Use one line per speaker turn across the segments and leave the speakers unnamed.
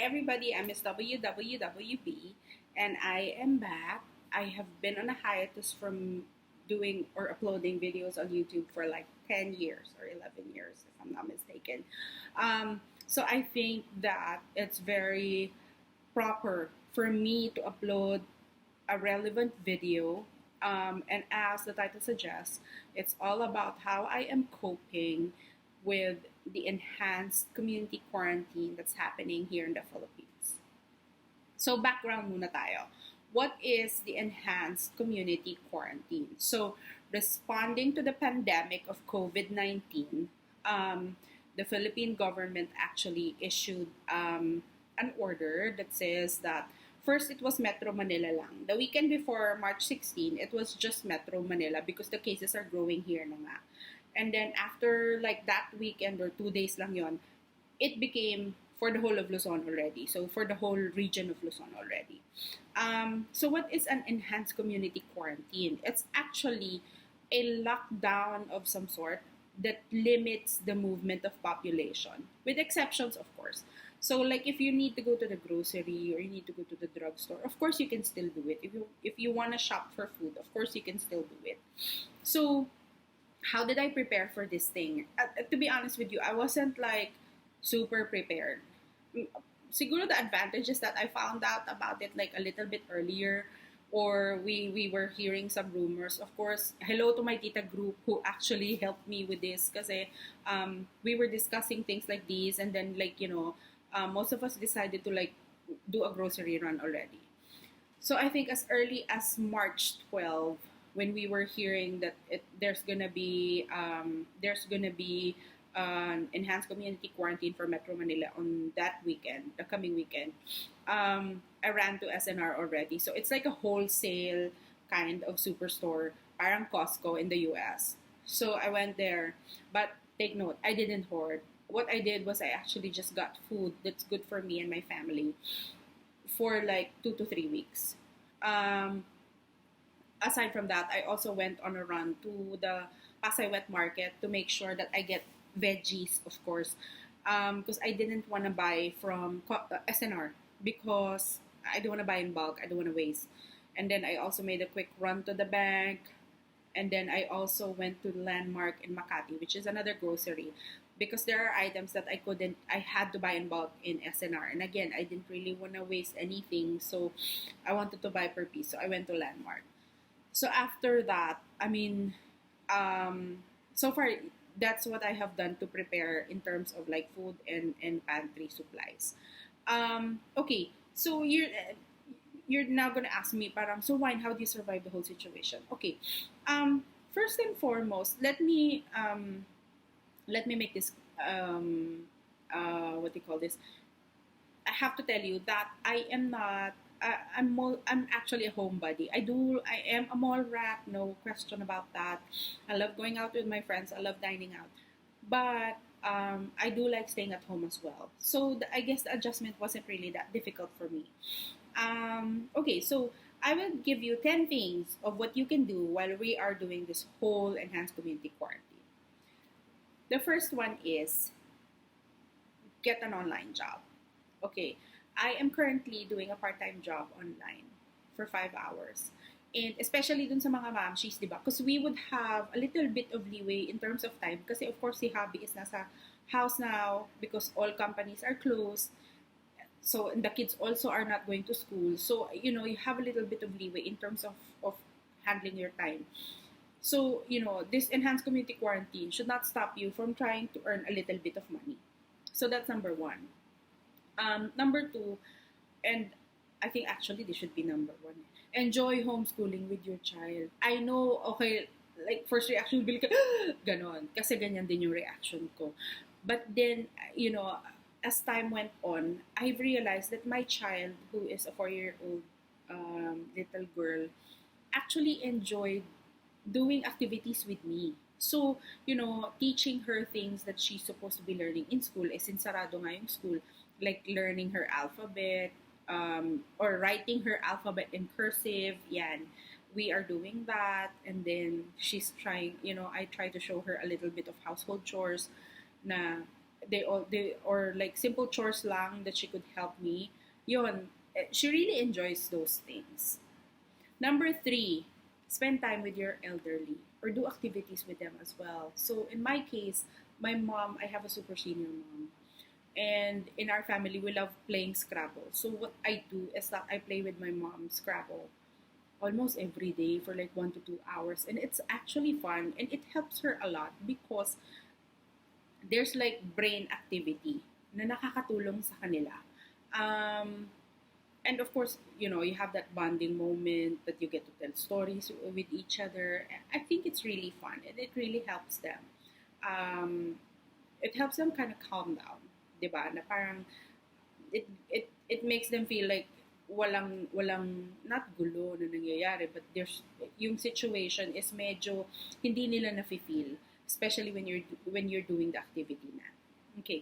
everybody, I'm Miss WWWB and I am back. I have been on a hiatus from doing or uploading videos on YouTube for like 10 years or 11 years, if I'm not mistaken. So I think that it's very proper for me to upload a relevant video. And as the title suggests, it's all about how I am coping with the enhanced community quarantine that's happening here in the Philippines. So background muna tayo. What is the enhanced community quarantine? So responding to the pandemic of COVID-19, the Philippine government actually issued an order that says that first it was Metro Manila lang. The weekend before March 16, it was just Metro Manila because the cases are growing here na nga. And then after like that weekend or 2 days lang yon, it became for the whole of Luzon already. So for the whole region of Luzon already. So what is an enhanced community quarantine? It's actually a lockdown of some sort that limits the movement of population, with exceptions, of course. So like if you need to go to the grocery or you need to go to the drugstore, of course you can still do it. If you want to shop for food, of course you can still do it. So how did I prepare for this thing? To be honest with you, I wasn't like super prepared. Siguro the advantage is that I found out about it like a little bit earlier, or we were hearing some rumors. Of course, hello to my tita group who actually helped me with this kasi we were discussing things like these, and then like most of us decided to like do a grocery run already. So I think as early as March 12, when we were hearing that there's gonna be an enhanced community quarantine for Metro Manila on that weekend, the coming weekend, I ran to SNR already. So it's like a wholesale kind of superstore, parang Costco in the US. So I went there, but take note, I didn't hoard. What I did was I actually just got food that's good for me and my family for like 2 to 3 weeks. Um, Aside from that, I also went on a run to the Pasay Wet Market to make sure that I get veggies, of course, because I didn't want to buy from SNR because I don't want to buy in bulk. I don't want to waste. And then I also made a quick run to the bank. And then I also went to Landmark in Makati, which is another grocery, because there are items that I had to buy in bulk in SNR. And again, I didn't really want to waste anything, so I wanted to buy per piece. So I went to Landmark. So after that, I mean, so far that's what I have done to prepare in terms of like food and pantry supplies. Okay, so you're now gonna ask me, parang, so why? How do you survive the whole situation? Okay, first and foremost, let me make this what do you call this? I have to tell you that I am not. I'm actually a homebody. I am a mall rat, no question about that. I love going out with my friends. I love dining out, but I do like staying at home as well. So I guess the adjustment wasn't really that difficult for me. Okay, so I will give you 10 things of what you can do while we are doing this whole enhanced community quarantine. The first one is get an online job. Okay, I am currently doing a part-time job online for 5 hours. And especially dun sa mga mamshies, di ba? Because we would have a little bit of leeway in terms of time. Kasi of course, si hubby is nasa house now because all companies are closed. So, and the kids also are not going to school. So, you have a little bit of leeway in terms of handling your time. So, this enhanced community quarantine should not stop you from trying to earn a little bit of money. So, that's number one. Number two, and I think actually this should be number one. Enjoy homeschooling with your child. I know, okay, like first reaction will be like, ganon. Kasi ganyan din yung reaction ko. But then, as time went on, I've realized that my child, who is a 4-year-old little girl, actually enjoyed doing activities with me. So, teaching her things that she's supposed to be learning in school, since sarado nga yung school, like learning her alphabet, or writing her alphabet in cursive, yan. We are doing that, and then she's trying, I try to show her a little bit of household chores na they or like simple chores lang that she could help me. Yun, she really enjoys those things. Number three, spend time with your elderly or do activities with them as well. So in my case, my mom, I have a super senior mom. And in our family, we love playing Scrabble. So what I do is that I play with my mom Scrabble almost every day for like 1 to 2 hours. And it's actually fun and it helps her a lot because there's like brain activity na nakakatulong sa kanila. Um, and of course, you have that bonding moment that you get to tell stories with each other. I think it's really fun and it really helps them. Um, it helps them kind of calm down, 'di ba? Na parang it makes them feel like walang not gulo na nangyayari, but there's yung situation is medyo hindi nila nafe-feel, especially when you're doing the activity na. Okay.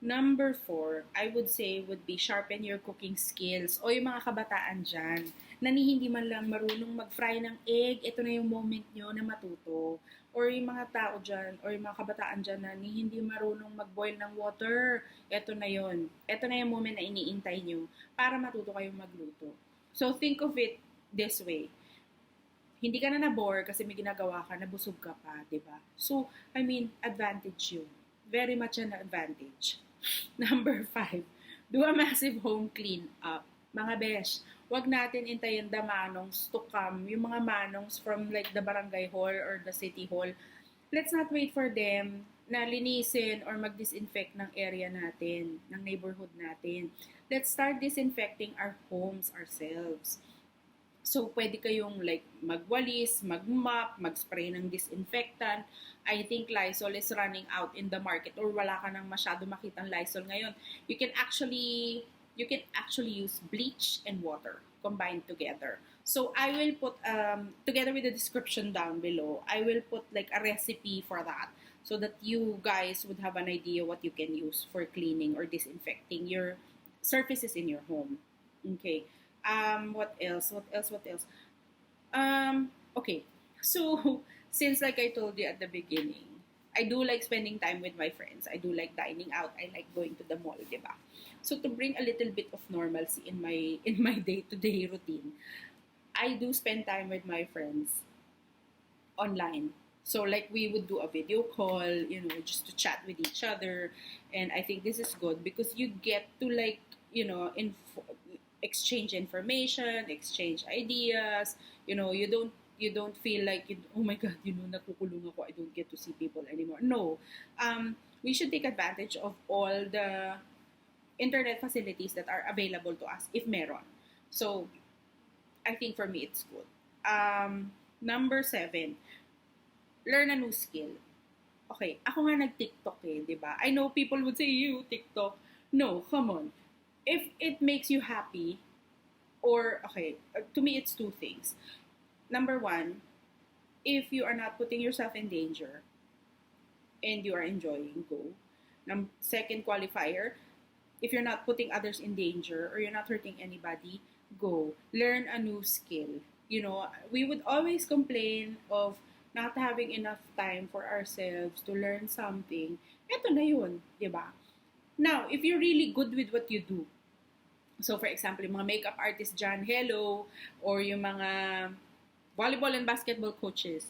Number four, I would say would be sharpen your cooking skills. O yung mga kabataan dyan, na hindi man lang marunong mag-fry ng egg, ito na yung moment nyo na matuto. Or yung mga tao dyan, or yung mga kabataan dyan na hindi marunong mag-boil ng water, ito na yun. Ito na yung moment na iniintay nyo para matuto kayong magluto. So think of it this way. Hindi ka na na-bore kasi may ginagawa ka, nabusog ka pa, di ba? So, I mean, advantage yun. Very much an advantage. Number five, do a massive home clean up. Mga besh, wag natin intayin the manongs to come, yung mga manongs from like the barangay hall or the city hall. Let's not wait for them na linisin or mag-disinfect ng area natin, ng neighborhood natin. Let's start disinfecting our homes ourselves. So, pwede kayong like magwalis, mag-mop, mag-spray ng disinfectant. I think Lysol is running out in the market or wala ka nang masyado makitang Lysol ngayon. You can actually use bleach and water combined together. So, I will put, together with the description down below, I will put like a recipe for that so that you guys would have an idea what you can use for cleaning or disinfecting your surfaces in your home. Okay. What else? Okay. So, since like I told you at the beginning, I do like spending time with my friends. I do like dining out. I like going to the mall, diba? So to bring a little bit of normalcy in my day-to-day routine, I do spend time with my friends online. So like we would do a video call, just to chat with each other, and I think this is good because you get to like, exchange information, exchange ideas. You don't feel like oh my god, nakukulong ako. I don't get to see people anymore. No, we should take advantage of all the internet facilities that are available to us if meron. So I think for me it's good. Number seven, learn a new skill. Okay, ako nga nag-TikTok di ba? I know people would say, you, TikTok. No, come on. If it makes you happy, or, okay, to me it's two things. Number one, if you are not putting yourself in danger and you are enjoying, go. Second qualifier, if you're not putting others in danger or you're not hurting anybody, go. Learn a new skill. We would always complain of not having enough time for ourselves to learn something. Ito na yun, di ba? Now, if you're really good with what you do, so for example, yung mga makeup artists dyan, hello, or yung mga volleyball and basketball coaches,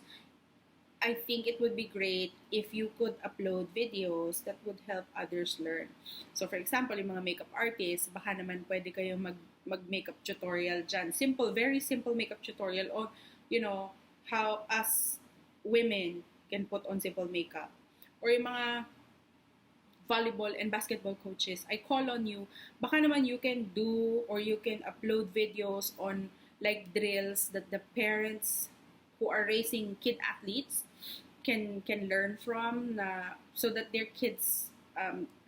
I think it would be great if you could upload videos that would help others learn. So for example, yung mga makeup artists, baka naman pwede kayong mag-makeup tutorial dyan. Simple, very simple makeup tutorial on, how us women can put on simple makeup. Or yung mga volleyball and basketball coaches, I call on you. Baka naman you can do or you can upload videos on like drills that the parents who are raising kid athletes can learn from so that their kids'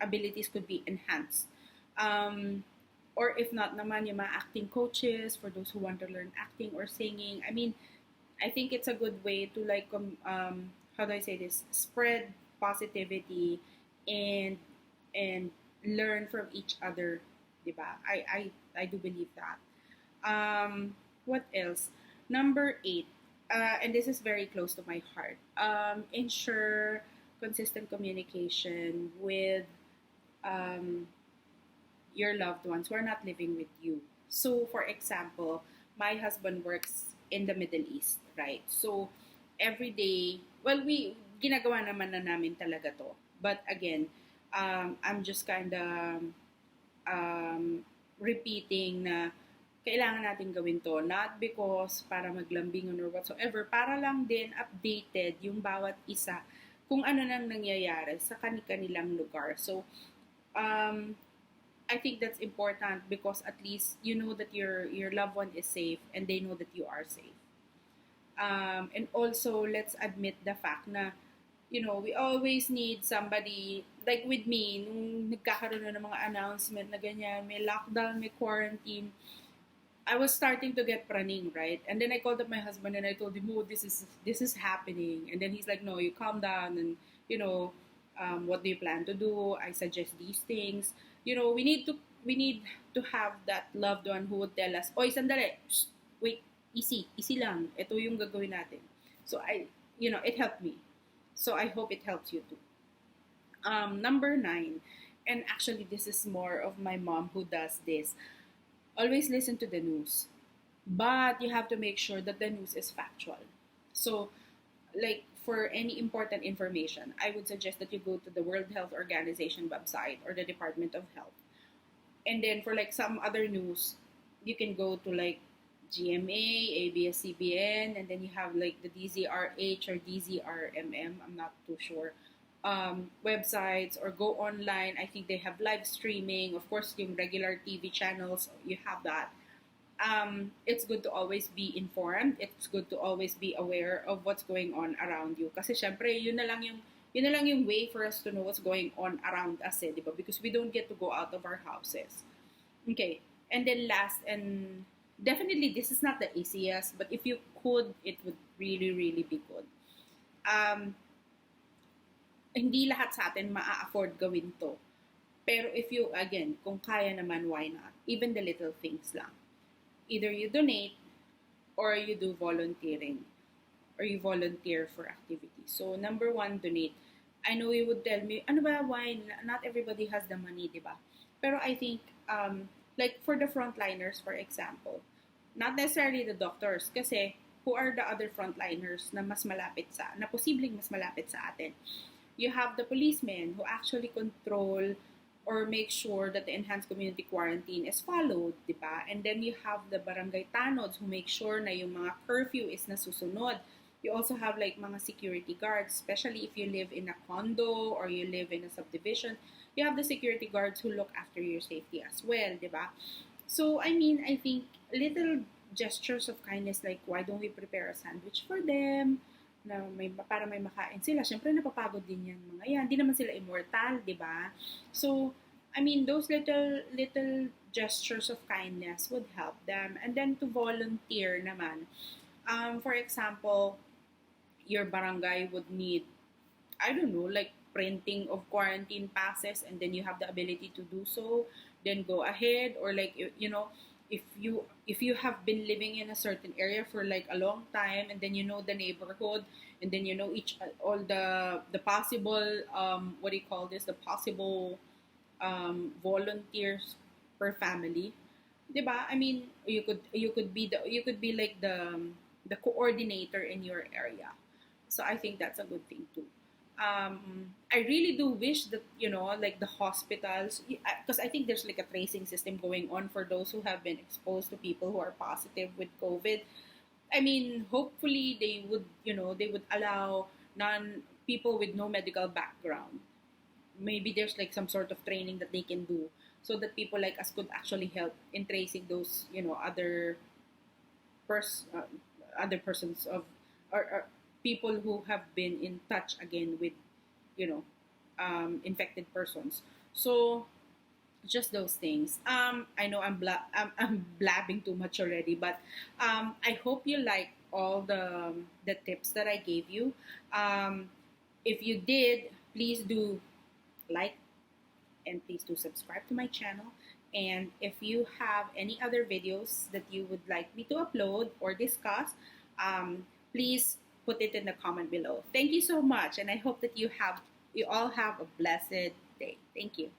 abilities could be enhanced. Or if not naman, yung mga acting coaches for those who want to learn acting or singing. I mean, I think it's a good way to like, how do I say this? Spread positivity and learn from each other, diba? I do believe that. What else? Number 8, and this is very close to my heart. Ensure consistent communication with um, your loved ones who are not living with you. So, for example, my husband works in the Middle East, right? So, every day, well, ginagawa naman na namin talaga to. But again, I'm just kind of um, repeating na kailangan natin gawin to. Not because para maglambingan or whatsoever, para lang din updated yung bawat isa kung ano nang nangyayari sa kanilang lugar. So, um, I think that's important because at least you know that your loved one is safe and they know that you are safe. And also, let's admit the fact na, we always need somebody, like with me, nung nagkakaroon na ng mga announcement na ganyan, may lockdown, may quarantine, I was starting to get praning, right? And then I called up my husband and I told him, oh, this is happening. And then he's like, no, you calm down and, you know, what do you plan to do? I suggest these things. We need to have that loved one who would tell us, oy, sandali, shh, wait, easy lang. Ito yung gagawin natin. So it helped me. So I hope it helps you too. Number 9, and actually this is more of my mom who does this. Always listen to the news, but you have to make sure that the news is factual. So, like for any important information, I would suggest that you go to the World Health Organization website or the Department of Health. And then for like some other news, you can go to like GMA, ABS-CBN, and then you have like the DZRH or DZRMM. I'm not too sure. Websites or go online. I think they have live streaming. Of course, yung regular TV channels, you have that. It's good to always be informed. It's good to always be aware of what's going on around you. Kasi syempre, yun na lang yung way for us to know what's going on around us, di ba? Because we don't get to go out of our houses. Okay. And then last, and definitely this is not the easiest, but if you could, it would really, really be good. Hindi lahat sa atin maa-afford gawin to. Pero if you, again, kung kaya naman, why not? Even the little things lang. Either you donate or you do volunteering or you volunteer for activities. So, number 1, donate. I know you would tell me, ano ba, why? Not everybody has the money, di ba? Pero I think, like for the frontliners, for example, not necessarily the doctors, kasi who are the other frontliners na posibleng mas malapit sa atin? You have the policemen who actually control or make sure that the enhanced community quarantine is followed, di ba? And then you have the barangay tanods who make sure na yung mga curfew is nasusunod. You also have like mga security guards, especially if you live in a condo or you live in a subdivision. You have the security guards who look after your safety as well, di ba? So, I mean, I think little gestures of kindness like why don't we prepare a sandwich for them? Na para may makain sila. Siyempre, napapagod din yan mga yan. Di naman sila immortal, di ba? So, I mean, those little gestures of kindness would help them. And then to volunteer naman. For example, your barangay would need, I don't know, like printing of quarantine passes and then you have the ability to do so, then go ahead. Or like, if you have been living in a certain area for like a long time and then you know the neighborhood and then you know all the possible what do you call this, the possible volunteers per family, diba? I mean, you could be like the coordinator in your area. So I think that's a good thing too. I really do wish that, like the hospitals, because I think there's like a tracing system going on for those who have been exposed to people who are positive with COVID. I mean, hopefully they would allow people with no medical background. Maybe there's like some sort of training that they can do so that people like us could actually help in tracing those, pers- uh, other persons or people who have been in touch again with, infected persons. So just those things. I know I'm blabbing too much already, but I hope you like all the tips that I gave you. If you did, please do like and please do subscribe to my channel. And if you have any other videos that you would like me to upload or discuss, please put it in the comment below. Thank you so much, and I hope that you have You all have a blessed day. Thank you.